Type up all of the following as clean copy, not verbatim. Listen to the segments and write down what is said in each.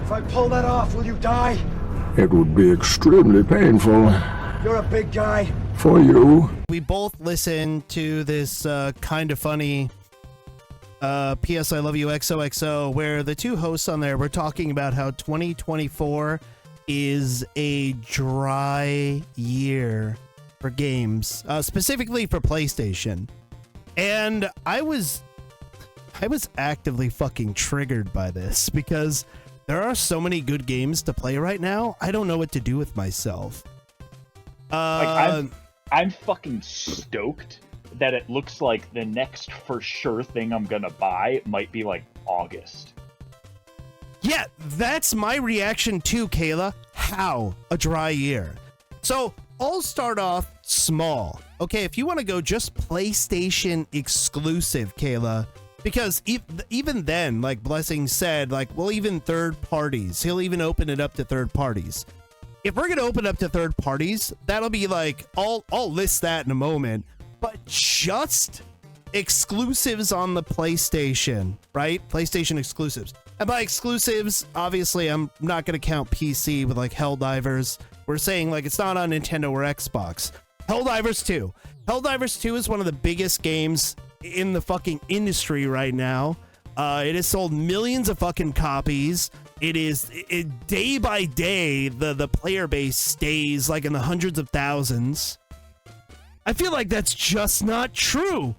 If I pull that off, will you die? It would be extremely painful. You're a big guy. For you. We both listened to this kind of funny PS I Love You XOXO, where the two hosts on there were talking about how 2024 is a dry year for games, specifically for PlayStation. And I was actively fucking triggered by this because there are so many good games to play right now. I don't know what to do with myself. I'm fucking stoked that it looks like the next for sure thing I'm gonna buy might be like August. Yeah, that's my reaction too, Kayla. How? A dry year. So I'll start off small. Okay, if you want to go just PlayStation exclusive, Kayla, because even then, like Blessing said, like, well, even third parties, he'll even open it up to third parties. If we're going to open up to third parties, that'll be like, I'll list that in a moment, but just exclusives on the PlayStation, right? PlayStation exclusives. And by exclusives, obviously, I'm not going to count PC with like Helldivers. We're saying like it's not on Nintendo or Xbox. Helldivers 2. Helldivers 2 is one of the biggest games in the fucking industry right now. It has sold millions of fucking copies. It day by day, the player base stays like in the hundreds of thousands. I feel like that's just not true.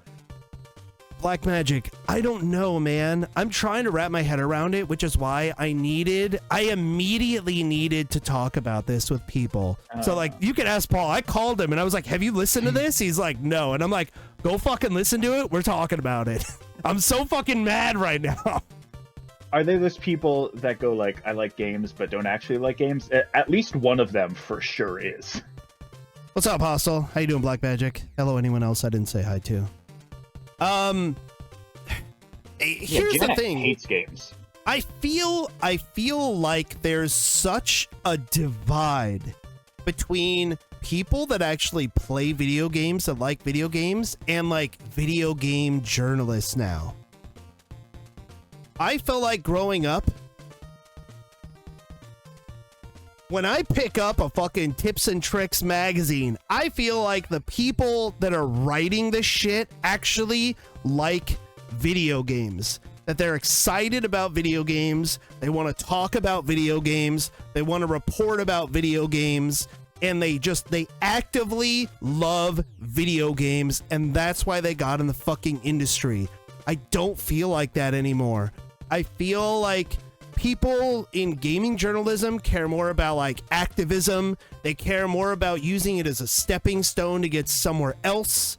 Black Magic, I don't know, man. I'm trying to wrap my head around it, which is why I immediately needed to talk about this with people. So like, you can ask Paul. I called him and I was like, have you listened to this? He's like, no. And I'm like, go fucking listen to it. We're talking about it. I'm so fucking mad right now. Are they those people that go like, I like games, but don't actually like games? At least one of them for sure is. What's up, Hostel? How you doing, Black Magic? Hello, anyone else I didn't say hi to? Here's the thing. Hates games. I feel like there's such a divide between people that actually play video games, that like video games, and like video game journalists now. I felt like growing up, when I pick up a fucking Tips and Tricks magazine, I feel like the people that are writing this shit actually like video games. That they're excited about video games. They want to talk about video games. They want to report about video games. And they actively love video games. And that's why they got in the fucking industry. I don't feel like that anymore. I feel like people in gaming journalism care more about like activism. They care more about using it as a stepping stone to get somewhere else.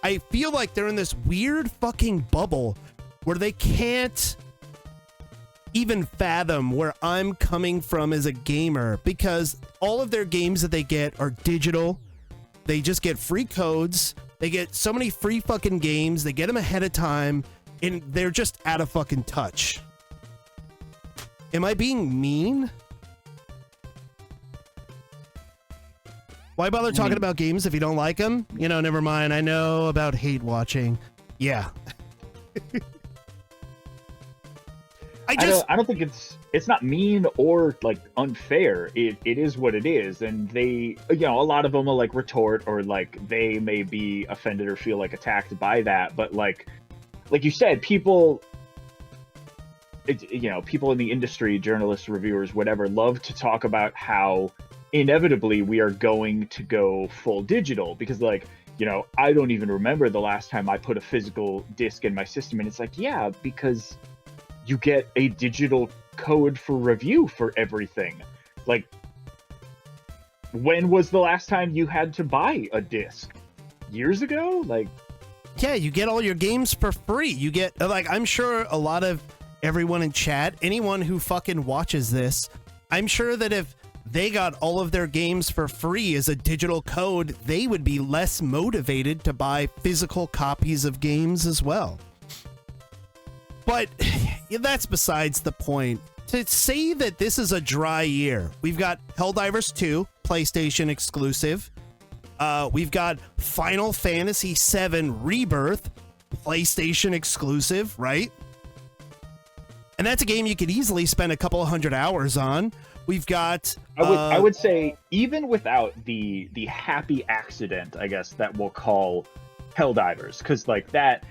I feel like they're in this weird fucking bubble where they can't even fathom where I'm coming from as a gamer, because all of their games that they get are digital. They just get free codes. They get so many free fucking games. They get them ahead of time, and they're just out of fucking touch. Am I being mean? Why bother talking about games if you don't like them? You know, never mind. I know about hate watching. Yeah. I don't think it's not mean or like unfair. It is what it is, and they, you know, a lot of them will like retort or like they may be offended or feel like attacked by that. But like you said, people in the industry, journalists, reviewers, whatever, love to talk about how inevitably we are going to go full digital, because like, you know, I don't even remember the last time I put a physical disc in my system. And it's like, yeah, because you get a digital code for review for everything. Like, when was the last time you had to buy a disc? Years ago? Like, yeah, you get all your games for free. You get, like, I'm sure a lot of everyone in chat, anyone who fucking watches this, I'm sure that if they got all of their games for free as a digital code, they would be less motivated to buy physical copies of games as well. But that's besides the point. To say that this is a dry year, we've got Helldivers 2, PlayStation exclusive. We've got Final Fantasy VII Rebirth, PlayStation exclusive, right? And that's a game you could easily spend a couple of 100 hours on. We've got... I would say, even without the happy accident, I guess, that we'll call Helldivers, because like that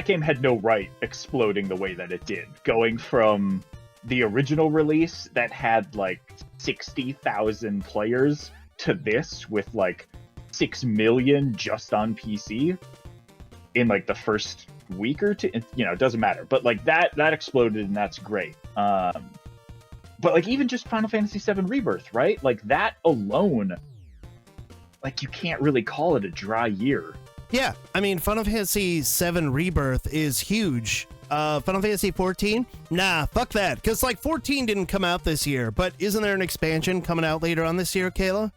game had no right exploding the way that it did. Going from the original release that had like 60,000 players to this with like 6 million just on PC in like the first week or two. You know, it doesn't matter. But like that exploded, and that's great. But like even just Final Fantasy VII Rebirth, right? Like that alone, like you can't really call it a dry year. Yeah, I mean, Final Fantasy VII Rebirth is huge. Final Fantasy 14? Nah, fuck that. Because, like, 14 didn't come out this year, but isn't there an expansion coming out later on this year, Kayla?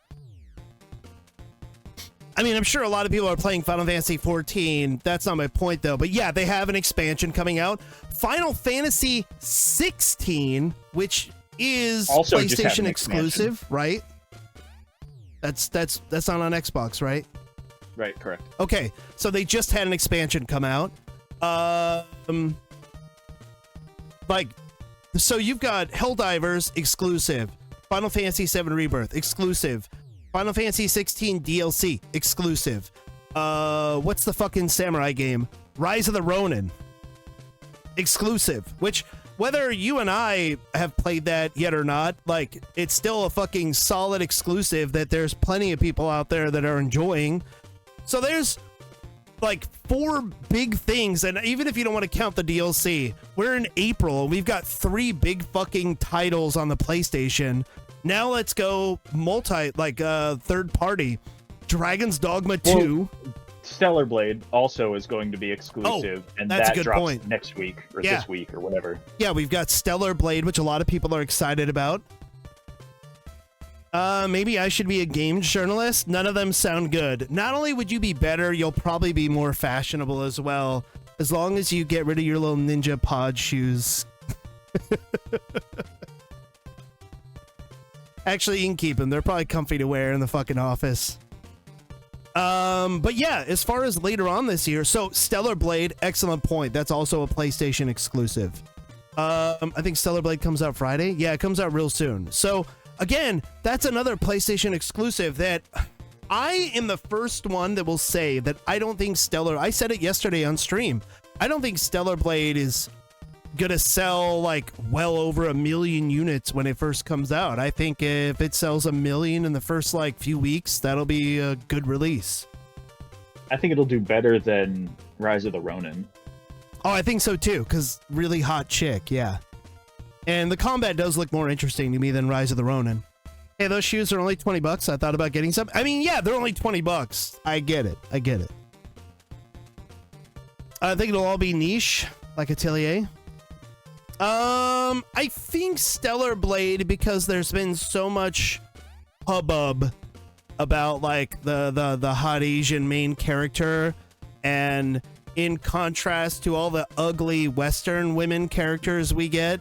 I mean, I'm sure a lot of people are playing Final Fantasy 14. That's not my point, though. But yeah, they have an expansion coming out. Final Fantasy 16, which is also PlayStation exclusive, right? That's not on Xbox, right? Right, correct. Okay, so they just had an expansion come out. Like, so you've got Helldivers exclusive, Final Fantasy VII Rebirth exclusive, Final Fantasy 16 DLC exclusive. What's the fucking samurai game? Rise of the Ronin exclusive. Which, whether you and I have played that yet or not, like, it's still a fucking solid exclusive that there's plenty of people out there that are enjoying. So there's like 4 big things, and even if you don't want to count the DLC, we're in April and we've got 3 big fucking titles on the PlayStation. Now let's go third party. Dragon's Dogma 2. Stellar Blade also is going to be exclusive, and that's a that good drops point. next week or this week or whatever. Yeah, we've got Stellar Blade, which a lot of people are excited about. Maybe I should be a game journalist. None of them sound good. Not only would you be better, you'll probably be more fashionable as well, as long as you get rid of your little ninja pod shoes. Actually, you can keep them. They're probably comfy to wear in the fucking office. But yeah, as far as later on this year, so Stellar Blade, excellent point. That's also a PlayStation exclusive. I think Stellar Blade comes out Friday. Yeah, it comes out real soon. So again, that's another PlayStation exclusive that I am the first one that will say that I don't think I said it yesterday on stream. I don't think Stellar Blade is gonna sell like well over 1 million units when it first comes out. I think if it sells 1 million in the first like few weeks, that'll be a good release. I think it'll do better than Rise of the Ronin. Oh, I think so too, because really hot chick, yeah. And the combat does look more interesting to me than Rise of the Ronin. Hey, those shoes are only 20 bucks. I thought about getting some. I mean, yeah, they're only 20 bucks. I get it. I get it. I think it'll all be niche, like Atelier. I think Stellar Blade, because there's been so much hubbub about like the hot Asian main character, and in contrast to all the ugly Western women characters we get.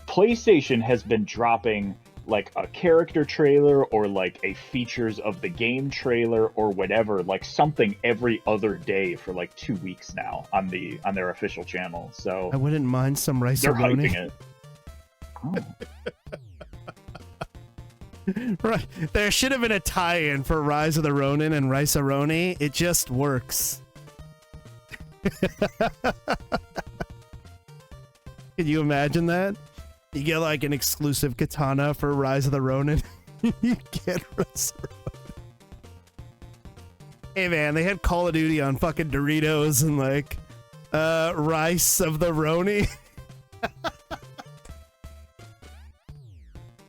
PlayStation has been dropping like a character trailer or like a features of the game trailer or whatever, like something every other day for like 2 weeks now on their official channel. So I wouldn't mind some rice. They're hyping it. Oh. Right, there should have been a tie-in for Rise of the Ronin and Rice-A-Roni. It just works. Can you imagine that? You get like an exclusive katana for Rise of the Ronin. You get Rice-A-Roni. Hey man, they had Call of Duty on fucking Doritos and like Rice of the Roni.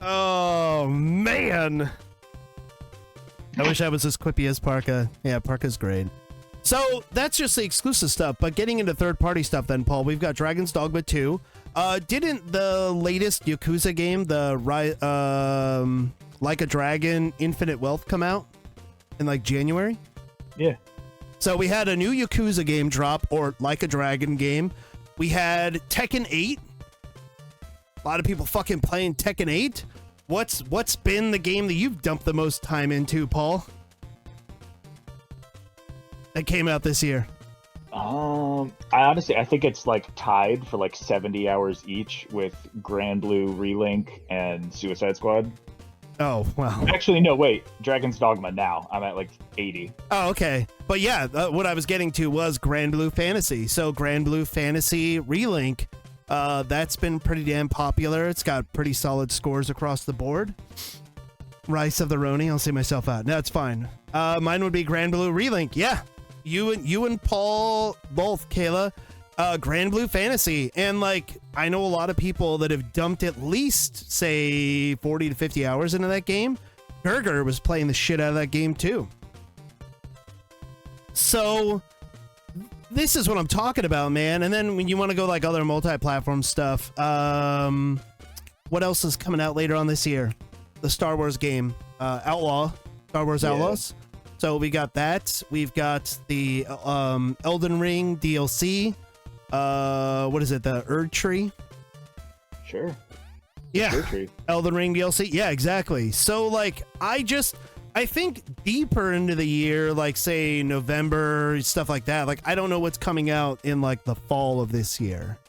Oh man, I wish I was as quippy as Parka. Yeah, Parka's great. So that's just the exclusive stuff, but getting into third-party stuff then, Paul, we've got Dragon's Dogma 2. Didn't the latest Yakuza game, the Like a Dragon Infinite Wealth, come out in like January? Yeah. So we had a new Yakuza game drop, or Like a Dragon game. We had Tekken 8. A lot of people fucking playing Tekken 8. What's been the game that you've dumped the most time into, Paul? That came out this year. I think it's like tied for like 70 hours each with Grand Blue Relink and Suicide Squad. Oh, wow. Actually, no, wait. Dragon's Dogma now. I'm at like 80. Oh, okay. But yeah, what I was getting to was Grand Blue Fantasy. So Grand Blue Fantasy Relink, that's been pretty damn popular. It's got pretty solid scores across the board. Rise of the Roni, I'll say myself out. No, it's fine. Mine would be Grand Blue Relink. Yeah. You and Paul both, Kayla. Grand Blue Fantasy. And like, I know a lot of people that have dumped at least, say, 40 to 50 hours into that game. Gerger was playing the shit out of that game too. So this is what I'm talking about, man. And then when you want to go like other multi-platform stuff, what else is coming out later on this year? The Star Wars game, Star Wars Outlaws. So we got that. We've got the Elden Ring DLC. What is it? The Erd Tree? Sure. Yeah. Erd Tree. Elden Ring DLC. Yeah, exactly. So like, I think deeper into the year, like say November, stuff like that. Like, I don't know what's coming out in like the fall of this year.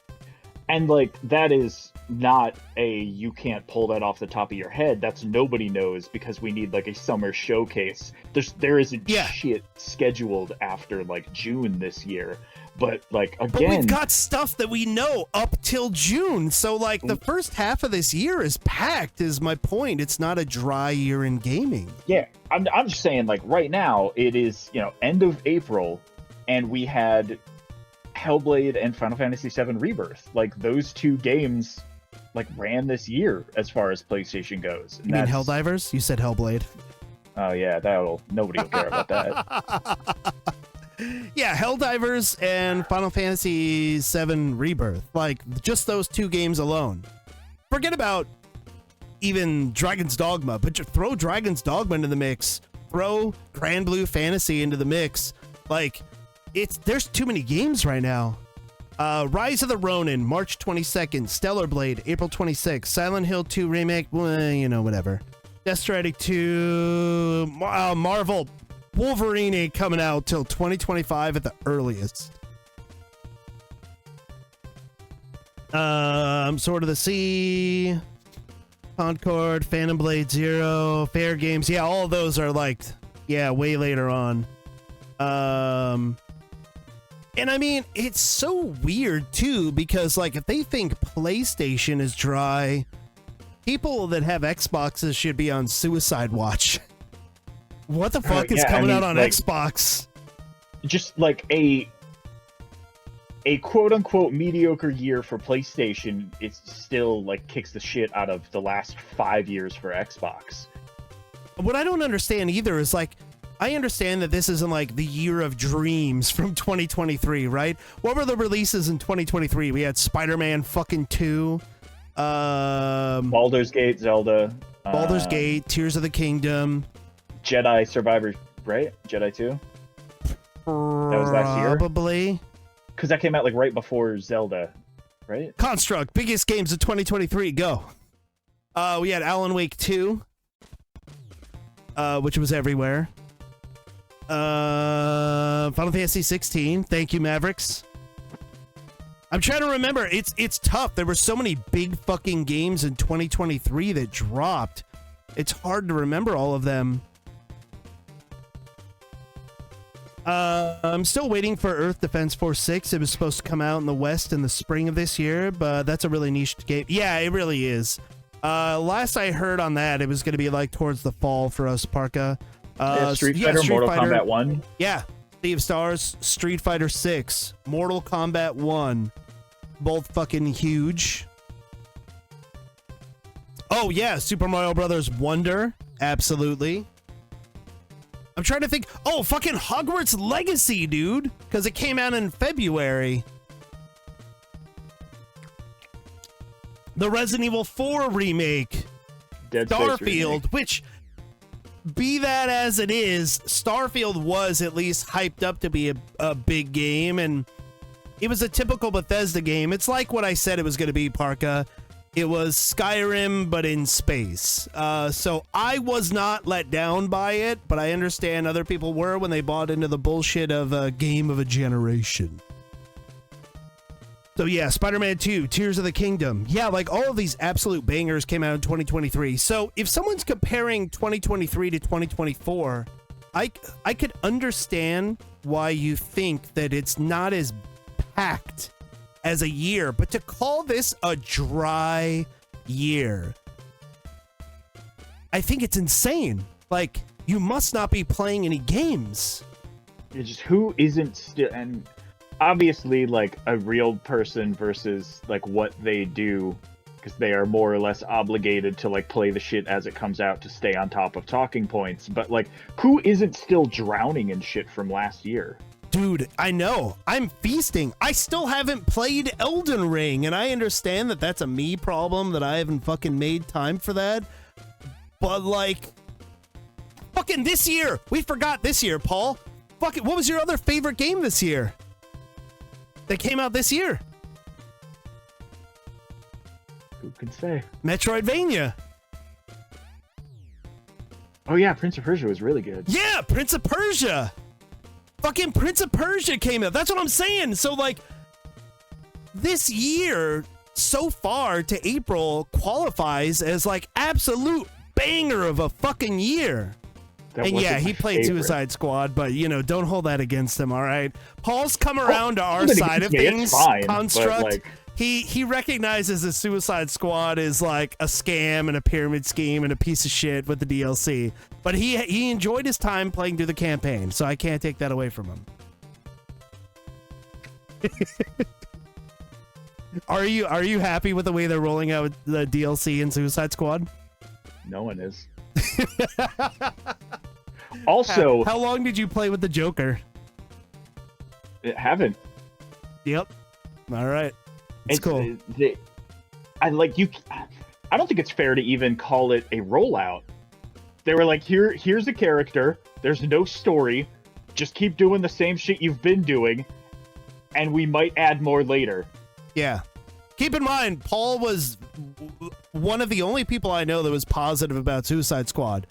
And like, that is not you can't pull that off the top of your head. That's nobody knows, because we need like a summer showcase. There isn't shit scheduled after like June this year. But like, again, but we've got stuff that we know up till June. So like the first half of this year is packed, is my point. It's not a dry year in gaming. Yeah, I'm just saying, like, right now it is, end of April, and we had Hellblade and Final Fantasy VII Rebirth. Like, those two games like ran this year as far as PlayStation goes. And you mean Helldivers? You said Hellblade. Oh yeah, nobody will care about that. Yeah, Helldivers and Final Fantasy VII Rebirth. Like, just those two games alone. Forget about even Dragon's Dogma, but throw Dragon's Dogma into the mix. Throw Grand Blue Fantasy into the mix. Like, there's too many games right now. Rise of the Ronin, March 22nd. Stellar Blade, April 26th. Silent Hill 2 Remake, whatever. Death Stranding 2, Marvel Wolverine ain't coming out till 2025 at the earliest. Sword of the Sea, Concord, Phantom Blade Zero, Fair Games. Yeah, all of those are like, way later on. And I mean, it's so weird too, because like, if they think PlayStation is dry, people that have Xboxes should be on suicide watch. What the fuck is coming out on like, Xbox? Just like a quote unquote mediocre year for PlayStation, it's still like kicks the shit out of the last 5 years for Xbox. What I don't understand either is like, I understand that this isn't like the year of dreams from 2023, right? What were the releases in 2023? We had Spider-Man fucking 2, Baldur's Gate, Zelda, Baldur's Gate, Tears of the Kingdom, Jedi Survivor, right? Jedi 2? That was last year? Probably. Because that came out like right before Zelda, right? Construct, biggest games of 2023, go. We had Alan Wake 2, which was everywhere. Final Fantasy 16, thank you, Mavericks. I'm trying to remember, it's tough. There were so many big fucking games in 2023 that dropped. It's hard to remember all of them. I'm still waiting for Earth Defense Force 6. It was supposed to come out in the West in the spring of this year, but that's a really niche game. Yeah, it really is. Last I heard on that, it was going to be like towards the fall for us, Parka. Street Fighter, Mortal Kombat 1. Yeah, Sea of Stars, Street Fighter 6, Mortal Kombat 1. Both fucking huge. Oh yeah, Super Mario Brothers Wonder. Absolutely. I'm trying to think. Oh, fucking Hogwarts Legacy, dude. Because it came out in February. The Resident Evil 4 remake. Starfield, which, be that as it is, Starfield was at least hyped up to be a big game, and it was a typical Bethesda game. It's like what I said it was going to be, Parka. It was Skyrim, but in space. So I was not let down by it, but I understand other people were when they bought into the bullshit of a game of a generation. So yeah, Spider-Man 2, Tears of the Kingdom. Yeah, like all of these absolute bangers came out in 2023. So if someone's comparing 2023 to 2024, I could understand why you think that it's not as packed as a year, but to call this a dry year, I think it's insane. Like, you must not be playing any games. It's just who isn't still, and obviously like a real person versus like what they do, because they are more or less obligated to like play the shit as it comes out to stay on top of talking points. But like, who isn't still drowning in shit from last year? Dude, I know. I'm feasting. I still haven't played Elden Ring, and I understand that that's a me problem, that I haven't fucking made time for that. But like, fucking this year. We forgot this year, Paul. Fucking, what was your other favorite game this year that came out this year? Who can say? Metroidvania. Oh yeah, Prince of Persia was really good. Yeah, Prince of Persia. Fucking Prince of Persia came out. That's what I'm saying. So like, this year so far to April qualifies as like absolute banger of a fucking year. And yeah, he played Suicide Squad, but you know, don't hold that against him, all right? Paul's come around to our side of things. Fine, Construct. like, He recognizes the Suicide Squad is like a scam and a pyramid scheme and a piece of shit with the DLC. But he enjoyed his time playing through the campaign, so I can't take that away from him. Are you happy with the way they're rolling out the DLC in Suicide Squad? No one is. Also, how long did you play with the Joker? Haven't. Yep. All right. It's cool. I don't think it's fair to even call it a rollout. They were like, here's a character. There's no story. Just keep doing the same shit you've been doing, and we might add more later. Yeah. Keep in mind, Paul was one of the only people I know that was positive about Suicide Squad,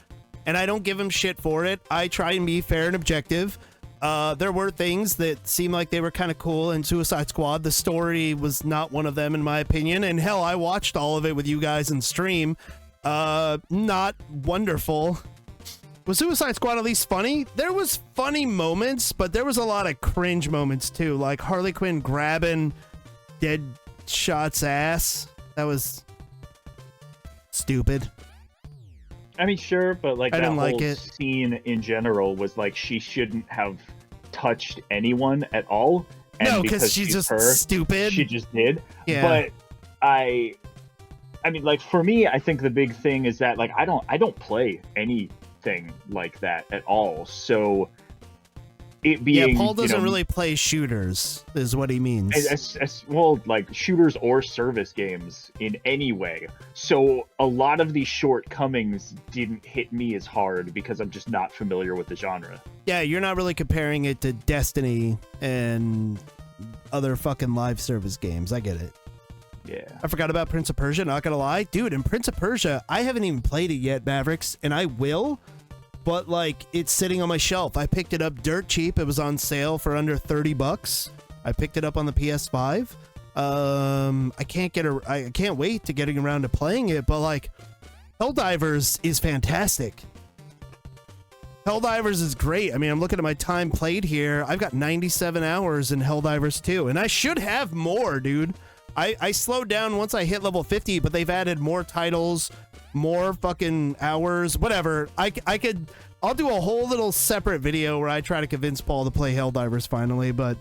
and I don't give him shit for it. I try and be fair and objective. There were things that seemed like they were kind of cool in Suicide Squad. The story was not one of them, in my opinion. And hell, I watched all of it with you guys in stream. Not wonderful. Was Suicide Squad at least funny? There was funny moments, but there was a lot of cringe moments too. Like Harley Quinn grabbing Deadshot's ass. That was stupid. I mean, sure, but like I that didn't whole like it. scene in general was like she shouldn't have touched anyone at all. And No, because she's just stupid. She just did. Yeah. But I mean, like for me, I think the big thing is that like I don't play anything like that at all. So it being Paul doesn't really play shooters, is what he means. Well, like shooters or service games in any way. So a lot of these shortcomings didn't hit me as hard because I'm just not familiar with the genre. Yeah, you're not really comparing it to Destiny and other fucking live service games. I get it. Yeah. I forgot about Prince of Persia, not gonna lie. Dude, in Prince of Persia, I haven't even played it yet, Mavericks, and I will. But like, it's sitting on my shelf. I picked it up dirt cheap. It was on sale for under $30. I picked it up on the PS5. I can't wait to getting around to playing it. But like, Helldivers is fantastic. Helldivers is great. I mean, I'm looking at my time played here. I've got 97 hours in Helldivers 2, and I should have more, dude. I slowed down once I hit level 50, but they've added more titles, more fucking hours, whatever. I'll do a whole little separate video where I try to convince Paul to play Helldivers finally, but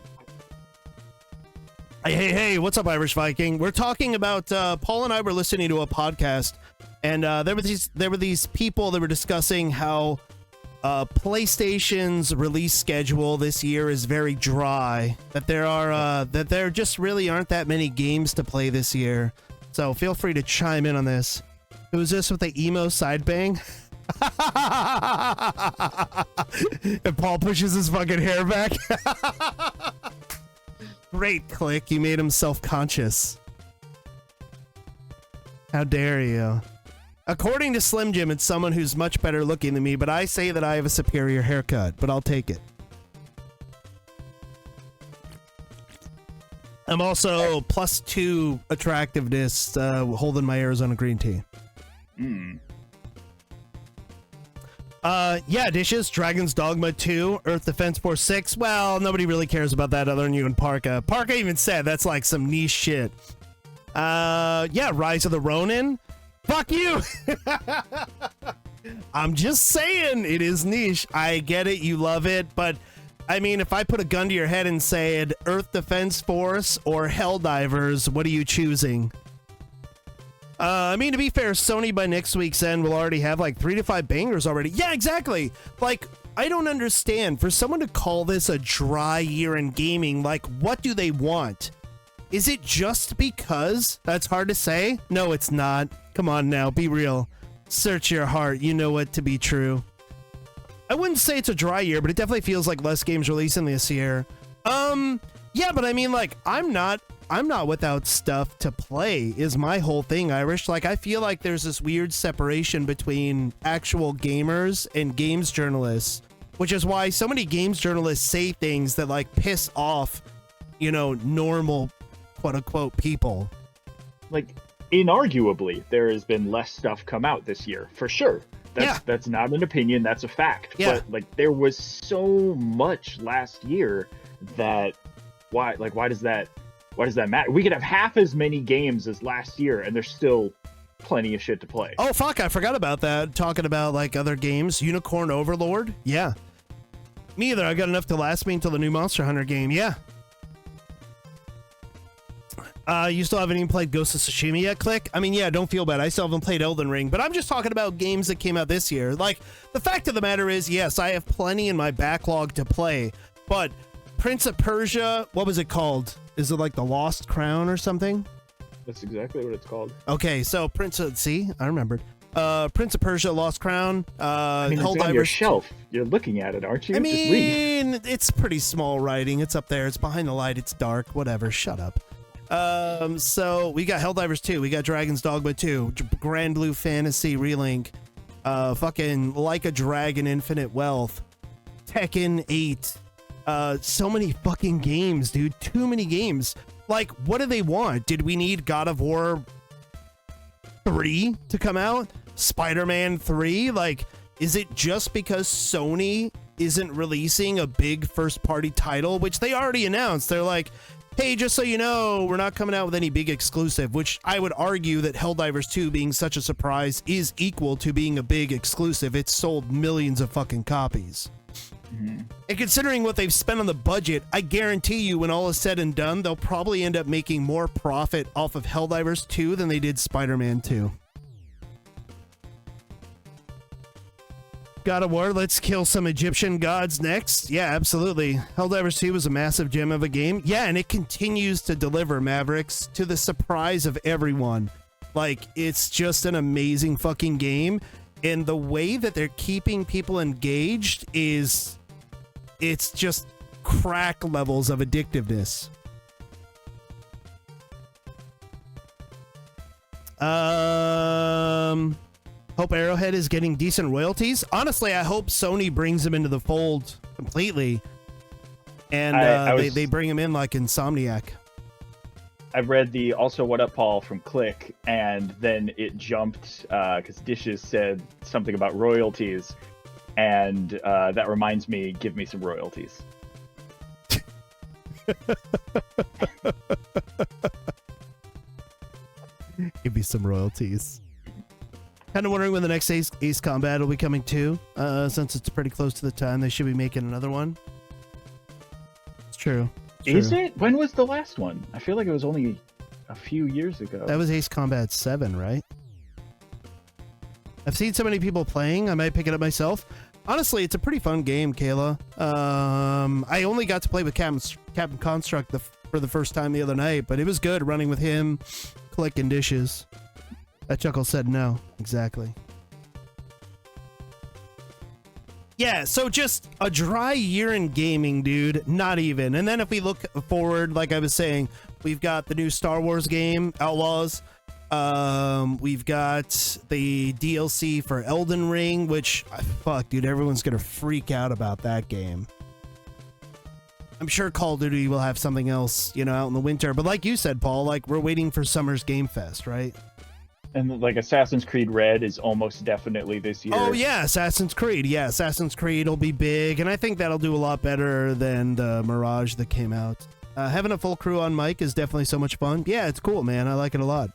hey, what's up, Irish Viking? We're talking about Paul and I were listening to a podcast, and there were these people that were discussing how PlayStation's release schedule this year is very dry, that there just really aren't that many games to play this year. So feel free to chime in on this. Who's this with the emo side bang? And Paul pushes his fucking hair back. Great, Click. You made him self-conscious. How dare you? According to Slim Jim, it's someone who's much better looking than me, but I say that I have a superior haircut, but I'll take it. I'm also +2 attractiveness holding my Arizona green tea. Yeah, Dishes, Dragon's Dogma 2, Earth Defense Force 6. Well, nobody really cares about that other than you and Parka. Parka even said that's like some niche shit. Yeah, Rise of the Ronin. Fuck you! I'm just saying, it is niche. I get it, you love it, but I mean, if I put a gun to your head and said Earth Defense Force or Helldivers, what are you choosing? I mean, to be fair, Sony by next week's end will already have like 3 to 5 bangers already. Yeah, exactly. Like, I don't understand. For someone to call this a dry year in gaming, like, what do they want? Is it just because? That's hard to say. No, it's not. Come on now, be real. Search your heart. You know it to be true. I wouldn't say it's a dry year, but it definitely feels like less games releasing this year. Yeah, but I mean, like, I'm not without stuff to play is my whole thing, Irish. Like, I feel like there's this weird separation between actual gamers and games journalists, which is why so many games journalists say things that like piss off, you know, normal quote unquote people. Like, inarguably, there has been less stuff come out this year, for sure. That's not an opinion, that's a fact. Yeah. But like, there was so much last year that why does that matter? We could have half as many games as last year and there's still plenty of shit to play. Oh fuck, I forgot about that. Talking about like other games, Unicorn Overlord. Yeah, me either. I got enough to last me until the new Monster Hunter game. Yeah. You still haven't even played Ghost of Tsushima yet, Click? I mean, yeah, don't feel bad. I still haven't played Elden Ring, but I'm just talking about games that came out this year. Like, the fact of the matter is, yes, I have plenty in my backlog to play, but Prince of Persia, what was it called? Is it like The Lost Crown or something? That's exactly what it's called. Okay, so see, I remembered. Prince of Persia, Lost Crown, I mean, it's on your shelf. You're looking at it, aren't you? I mean, it's pretty small writing. It's up there. It's behind the light. It's dark. Whatever. Shut up. So we got Helldivers 2, we got Dragon's Dogma 2, Grand Blue Fantasy Relink, fucking Like a Dragon Infinite Wealth, Tekken 8, so many fucking games, dude, too many games. Like, what do they want? Did we need God of War 3 to come out? Spider-Man 3? Like, is it just because Sony isn't releasing a big first-party title, which they already announced? They're like, hey, just so you know, we're not coming out with any big exclusive, which I would argue that Helldivers 2 being such a surprise is equal to being a big exclusive. It's sold millions of fucking copies. Mm-hmm. And considering what they've spent on the budget, I guarantee you when all is said and done, they'll probably end up making more profit off of Helldivers 2 than they did Spider-Man 2. God of War, let's kill some Egyptian gods next. Yeah, absolutely. Helldivers 2 was a massive gem of a game. Yeah, and it continues to deliver, Mavericks, to the surprise of everyone. Like, it's just an amazing fucking game. And the way that they're keeping people engaged is... it's just crack levels of addictiveness. Hope Arrowhead is getting decent royalties. Honestly, I hope Sony brings him into the fold completely. And they bring him in like Insomniac. I've read the also What Up Paul from Click, and then it jumped because Dishes said something about royalties. And that reminds me, give me some royalties. Give me some royalties. Kind of wondering when the next Ace Combat will be coming too, since it's pretty close to the time they should be making another one. It's true. Is it? When was the last one? I feel like it was only a few years ago. That was Ace Combat 7, right? I've seen so many people playing, I might pick it up myself. Honestly, it's a pretty fun game, Kayla. I only got to play with Captain Construct for the first time the other night, but it was good running with him, Click, and Dishes. That Chuckle said no. Exactly. Yeah, so just a dry year in gaming, dude. Not even. And then if we look forward, like I was saying, we've got the new Star Wars game, Outlaws. We've got the DLC for Elden Ring, which, fuck, dude, everyone's gonna freak out about that game. I'm sure Call of Duty will have something else, you know, out in the winter. But like you said, Paul, like, we're waiting for Summer's Game Fest, right? And like Assassin's Creed Red is almost definitely this year. Oh, yeah, Assassin's Creed. Yeah, Assassin's Creed will be big, and I think that'll do a lot better than the Mirage that came out. Having a full crew on mic is definitely so much fun. Yeah, it's cool, man. I like it a lot.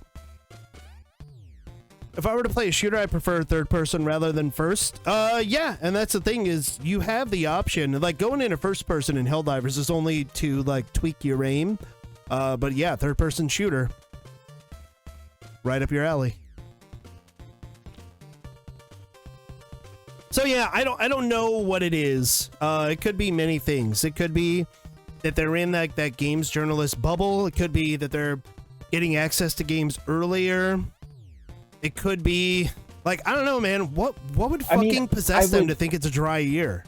If I were to play a shooter, I prefer third person rather than first. Yeah, and that's the thing is you have the option. Like, going into first person in Helldivers is only to, like, tweak your aim. But yeah, third person shooter. Right up your alley. So yeah, I don't know what it is. It could be many things. It could be that they're in that games journalist bubble. It could be that they're getting access to games earlier. It could be like, I don't know, man. What would fucking possess them to think it's a dry year?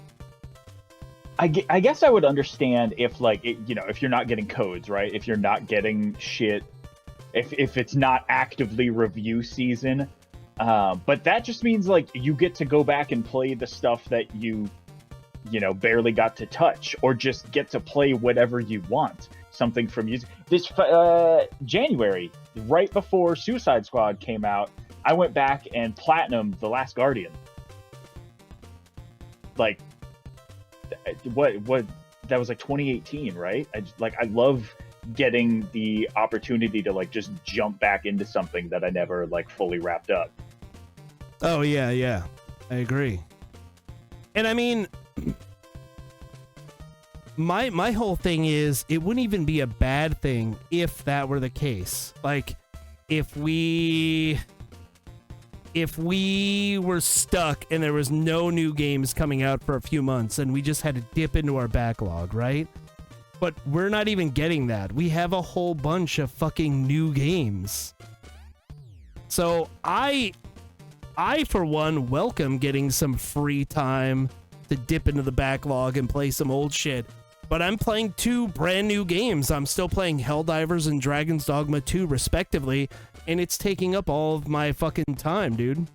I guess I would understand if, like, if you're not getting codes, right? If you're not getting shit, if it's not actively review season. But that just means, like, you get to go back and play the stuff that you barely got to touch, or just get to play whatever you want. Something from this January, right before Suicide Squad came out, I went back and platinumed The Last Guardian. Like, what that was like 2018, right? I love getting the opportunity to, like, just jump back into something that I never, like, fully wrapped up. Oh yeah, I agree. And I mean, my whole thing is, it wouldn't even be a bad thing if that were the case. Like, if we were stuck and there was no new games coming out for a few months and we just had to dip into our backlog, right? But we're not even getting that. We have a whole bunch of fucking new games. So I for one, welcome getting some free time to dip into the backlog and play some old shit. But I'm playing 2 brand new games. I'm still playing Helldivers and Dragon's Dogma 2 respectively, and it's taking up all of my fucking time, dude.